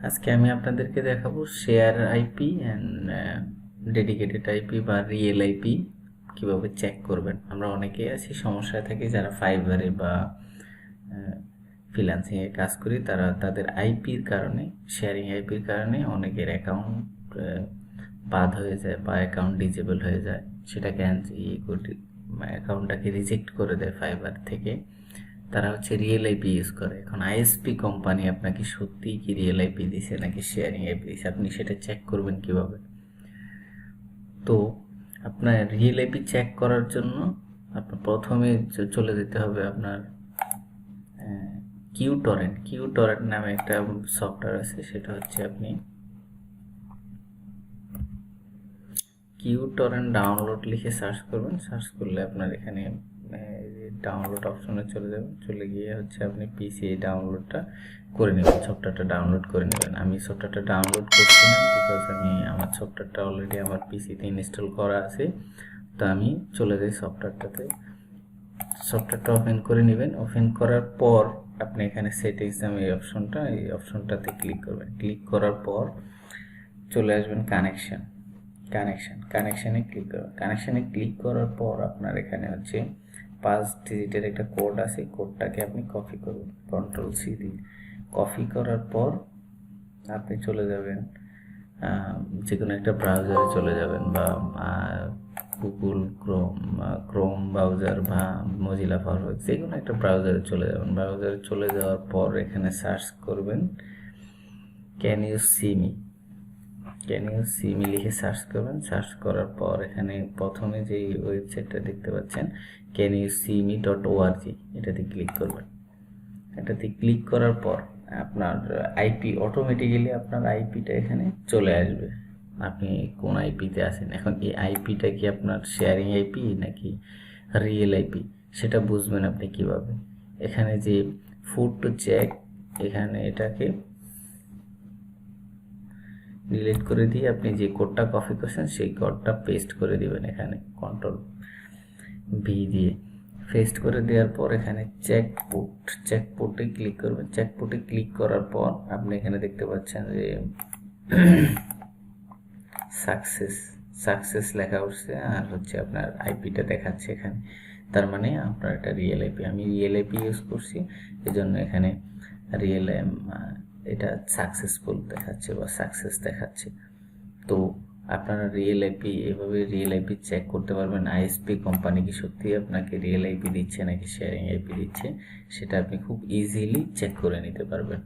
আজকে আমি আপনাদেরকে দেখাবো share IP and dedicated IP বা রিয়েল আইপি কিভাবে চেক করবেন। আমরা অনেকেই আছি সমস্যায় থাকি, যারা ফাইবারে বা ফ্রিল্যান্সিংয়ে কাজ করি, তারা তাদের আইপির কারণে, শেয়ারিং আইপির কারণে অনেকের অ্যাকাউন্ট বাদ হয়ে যায় বা অ্যাকাউন্ট ডিজেবল হয়ে যায়, সেটাকে অ্যাকাউন্টটাকে রিজেক্ট করে দেয় ফাইবার থেকে। তারা হচ্ছে রিয়েল আইপি ইউজ করে। এখন আইএসপি কোম্পানি আপনাকে সত্যিই কি রিয়েল আইপি দিছে নাকি শেয়ারিং আইপি দিছে, আপনি সেটা চেক করবেন কিভাবে? তো আপনার রিয়েল আইপি চেক করার জন্য আপনার প্রথমে চলে যেতে হবে আপনার কিউ টরেন্ট নামে একটা সফটওয়্যার আছে। সেটা হচ্ছে আপনি কিউ টরেন্ট ডাউনলোড লিখে সার্চ করবেন। সার্চ করলে আপনার এখানে ডাউনলোড অপশনে চলে যাবেন। চলে গিয়ে হচ্ছে আপনি পিসি ডাউনলোডটা করে নেবেন, সফটওয়্যারটা ডাউনলোড করে নেবেন। আমি সফটওয়্যারটা ডাউনলোড করছি না, বিকজ আমার সফটওয়্যারটা অলরেডি আমার পিসিতে ইনস্টল করা আছে। তো আমি চলে যাই সফটওয়্যারটাতে। সফটওয়্যারটা ওপেন করে নেবেন। ওপেন করার পর আপনি এখানে সেটিংস নামে এই অপশনটাতে ক্লিক করবেন। ক্লিক করার পর চলে আসবেন কানেকশানে ক্লিক করবেন। কানেকশানে ক্লিক করার পর আপনার এখানে হচ্ছে 5 ডিজিটের একটা কোড আছে। কোডটাকে আপনি কপি করবেন, Ctrl+C দিয়ে। কপি করার পর আপনি চলে যাবেন যে কোনো একটা ব্রাউজারে চলে যাবেন, বা গুগল ক্রোম ব্রাউজার বা মজিলা ফায়ারফক্স, যে কোনো একটা ব্রাউজারে চলে যাবেন। ব্রাউজারে চলে যাওয়ার পর এখানে সার্চ করবেন ক্যান ইউ সি মি লিখে সার্চ করবেন। সার্চ করার পর এখানে প্রথমে যে ওয়েবসাইটটা দেখতে পাচ্ছেন canyousemi.org, এটাতে ক্লিক করবেন। এটাতে ক্লিক করার পর আপনার আইপি অটোমেটিক্যালি আপনার আইপিটা এখানে চলে আসবে, আপনি কোন আইপিতে আছেন। এখন এই আইপিটা কি আপনার শেয়ারিং আইপি নাকি রিয়েল আইপি, সেটা বুঝবেন আপনি কিভাবে? এখানে যে ফুড টু চেক, এখানে এটাকে ডিলিট করে দিয়ে আপনি যে কোডটা কপি করছেন সেই কোডটা পেস্ট করে দিবেন। এখানে Ctrl+V দিয়ে পেস্ট করে দেওয়ার পর এখানে চেকপুটে ক্লিক করবেন। চেকপুটে ক্লিক করার পর আপনি এখানে দেখতে পাচ্ছেন যে সাকসেস লেখা উঠছে, আর হচ্ছে আপনার আইপিটা দেখাচ্ছে এখানে। তার মানে আপনার এটা রিয়েল আইপি। আমি রিয়েল আইপি ইউজ করছি, এজন্য এখানে এটা সাকসেসফুল দেখাচ্ছে বা সাকসেস দেখাচ্ছে। তো আপনারা এভাবে রিয়েল আইপি চেক করতে পারবেন। আইএসপি কোম্পানি কি সত্যি আপনাকে রিয়েল আইপি দিচ্ছে নাকি শেয়ারিং আইপি দিচ্ছে, সেটা আপনি খুব ইজিলি চেক করে নিতে পারবেন।